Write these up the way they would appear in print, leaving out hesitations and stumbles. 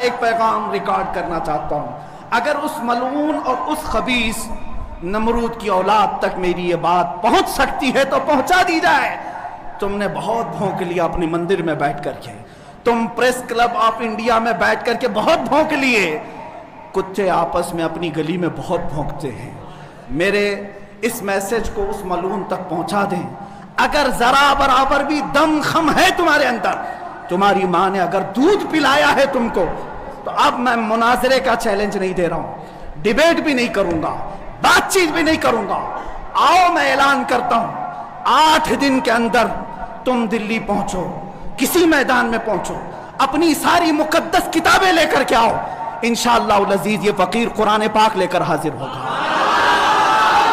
एक पैगाम रिकॉर्ड करना चाहता हूँ। अगर उस मलऊन और उस खबीस नमरूद की औलाद तक मेरी ये बात पहुंच सकती है तो पहुंचा दी जाए। तुमने बहुत भौंक लिया अपने मंदिर में बैठ करके, तुम प्रेस क्लब ऑफ इंडिया में बैठ करके बहुत भौंक लिए। कुत्ते आपस में अपनी गली में बहुत भौंकते हैं। मेरे इस मैसेज को उस मलून तक पहुंचा दें। अगर जरा बराबर भी दम खम है तुम्हारे अंदर, तुम्हारी माँ ने अगर दूध पिलाया है तुमको, तो अब मैं मुनाजरे का चैलेंज नहीं दे रहा हूं, डिबेट भी नहीं करूंगा, बातचीत भी नहीं करूंगा। आओ मैं ऐलान करता हूं, 8 दिन के अंदर तुम दिल्ली पहुंचो, किसी मैदान में पहुंचो, अपनी सारी मुकद्दस किताबें लेकर के आओ। इंशाअल्लाह अज़ीज ये फकीर कुरान पाक लेकर हाजिर होगा।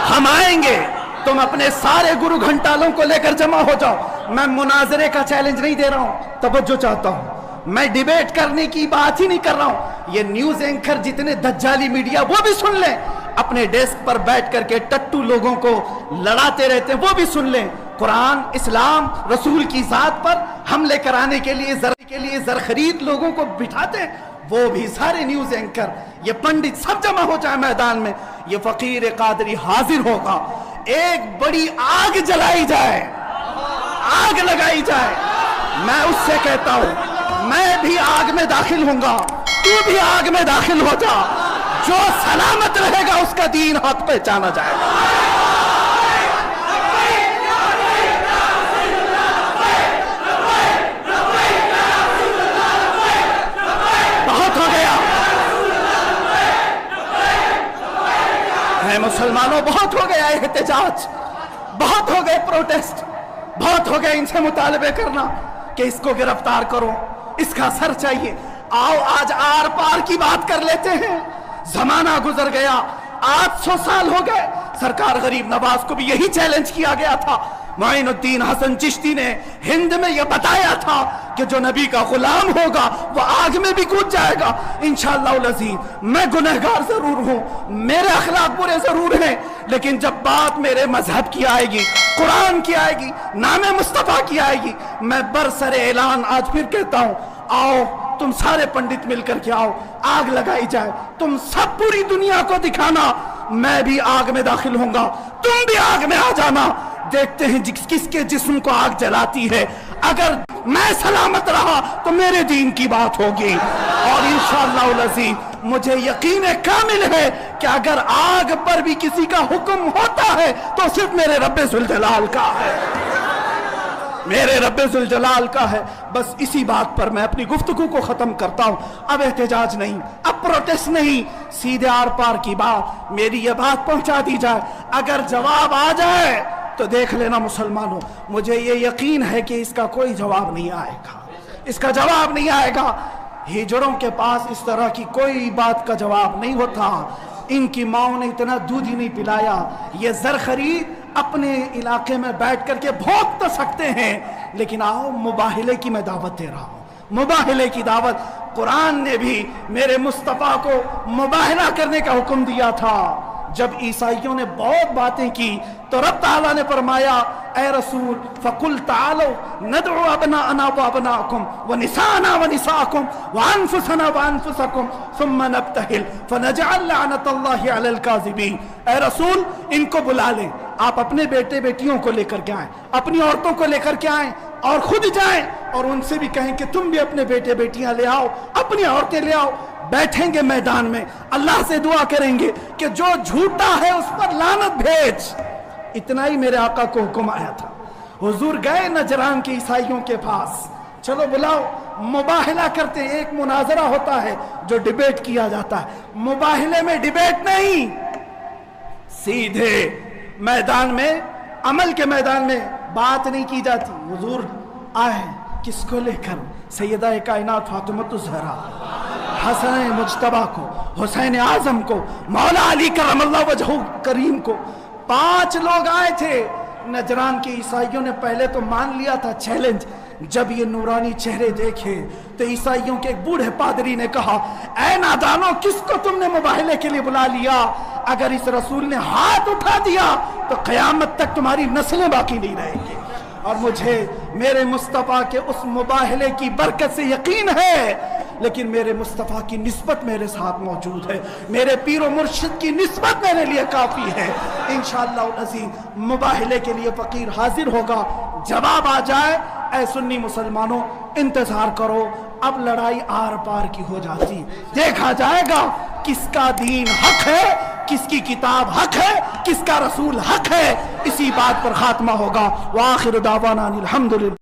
हम आएंगे, तुम अपने सारे गुरु घंटालों को लेकर जमा हो जाओ। मैं मुनाजरे का चैलेंज नहीं दे रहा हूं, तवज्जो चाहता हूं। मैं डिबेट करने की बात ही नहीं कर रहा हूं। ये न्यूज एंकर जितने दज्जाली मीडिया वो भी सुन लें, अपने डेस्क पर बैठ करके टट्टू लोगों को लड़ाते रहते हैं वो भी सुन लें। कुरान, इस्लाम, रसूल की जात पर हमले कराने के लिए जरखरीद लोगों को बिठाते हैं, वो भी सारे न्यूज एंकर, ये पंडित सब जमा हो जाए मैदान में। ये फकीर कादरी हाजिर होगा, एक बड़ी आग जलाई जाए, आग लगाई जाए। मैं उससे कहता हूं, मैं भी आग में दाखिल होऊंगा, तू भी आग में दाखिल हो जा। जो सलामत रहेगा उसका दीन हक पहचाना जाएगा। बहुत हो गया है मुसलमानों, बहुत हो गया एहतजाज, बहुत हो गए प्रोटेस्ट, बहुत हो गए इनसे मुतालबे करना कि इसको गिरफ्तार करो, इसका सर चाहिए। आओ आज आर पार की बात कर लेते हैं। जमाना गुजर गया, 800 साल हो गए। सरकार गरीब नवाज को भी यही चैलेंज किया गया था। मोइनुद्दीन हसन चिश्ती ने हिंद में यह बताया था कि जो नबी का गुलाम होगा वो आग में भी कूद जाएगा। इंशाअल्लाह अज़ीज़ मैं गुनहगार जरूर हूं, मेरे अखलाक बुरे जरूर हैं, लेकिन जब बात मेरे मजहब की आएगी, कुरान की आएगी, नामे मुस्तफा की आएगी, मैं बरसरे ऐलान आज फिर कहता हूं, आओ तुम सारे पंडित मिलकर के आओ, आग लगाई जाए। तुम सब पूरी दुनिया को दिखाना, मैं भी आग में दाखिल होऊंगा, तुम भी आग में आ जाना। देखते हैं किसके जिस्म को आग जलाती है। अगर मैं सलामत रहा तो मेरे दीन की बात होगी, और इंशाअल्लाह अज़ीज़ मुझे यकीन कामिल है कि अगर आग पर भी किसी का हुक्म होता है तो सिर्फ मेरे रब्बे ज़ुल जलाल का है, मेरे रब्बे ज़ुल जलाल का है। बस इसी बात पर मैं अपनी गुफ्तगू को खत्म करता हूं। अब एहतजाज नहीं, अब प्रोटेस्ट नहीं, सीधे आर पार की बात, मेरी ये बात पहुंचा दी जाए। अगर जवाब आ जाए तो देख लेना मुसलमानों, मुझे ये यकीन है कि इसका कोई जवाब नहीं आएगा, इसका जवाब नहीं आएगा। हिजड़ों के पास इस तरह की कोई बात का जवाब नहीं होता। इनकी माओ ने इतना दूध ही नहीं पिलाया। ये ज़रख़रीद अपने इलाके में बैठ करके भोंक तो सकते हैं, लेकिन आओ मुबाहिले की मैं दावत दे रहा हूं, मुबाहिले की दावत। कुरान ने भी मेरे मुस्तफ़ा को मुबाहिला करने का हुक्म दिया था। जब ईसाइयों ने बहुत बातें की तो रब ताला ने फरमाया, ए रसूल फ़कुल तालो नदउ अबनाअना व अबनाकुम व निसाअना व निसाअकुम व अनफुसना व अनफुसकुम सुम्मा नब्तहिल फनजअल लअनतल्लाहि अलल काज़िबीन। ए रसूल इनको बुला लें, आप अपने बेटे बेटियों को लेकर के आए, अपनी औरतों को लेकर के आए और खुद जाएं और उनसे भी कहें कि तुम भी अपने बेटे बेटियां ले आओ, अपनी औरतें ले आओ। बैठेंगे मैदान में, अल्लाह से दुआ करेंगे कि जो झूठा है उस पर लानत भेज। इतना ही मेरे आका को हुक्म आया था। हुजूर गए नजरान के ईसाइयों के पास, चलो बुलाओ, मुबाहिला करते। एक मुनाजरा होता है जो डिबेट किया जाता है, मुबाहिले में डिबेट नहीं, सीधे मैदान में, अमल के मैदान में बात नहीं की जाती। हुजूर आए किसको लेकर? सैयदा कायनात फातिमा ज़हरा, हसन मुज्तबा को, हुसैन आजम को, मौला अली करमल्लाहु वजहू करीम को। 5 लोग आए थे। नजरान के ईसाइयों ने पहले तो मान लिया था चैलेंज। जब ये नूरानी चेहरे देखे तो ईसाइयों के एक बूढ़े पादरी ने कहा, ऐ नादानो, किसको तुमने मुबाहिले के लिए बुला लिया? अगर इस रसूल ने हाथ उठा दिया तो क़यामत तक तुम्हारी नस्लें बाकी नहीं रहेंगी। और मुझे मेरे मुस्तफ़ा के उस मुबाहिले की बरकत से यकीन है लेकिन मेरे मुस्तफ़ा की निस्बत मेरे साथ मौजूद है, मेरे पीर मुर्शिद की निस्बत मेरे लिए काफ़ी है। इंशाअल्लाह अज़ीज़ मुबाहले के लिए फ़कीर हाजिर होगा, जवाब आ जाए। ऐ सुन्नी मुसलमानों इंतज़ार करो, अब लड़ाई आर पार की हो जाती, देखा जाएगा किसका दीन हक है, किसकी किताब हक है, किसका रसूल हक है। इसी बात पर खात्मा होगा। व आखिर दावाना अनिल हम्दुलिल्लाह।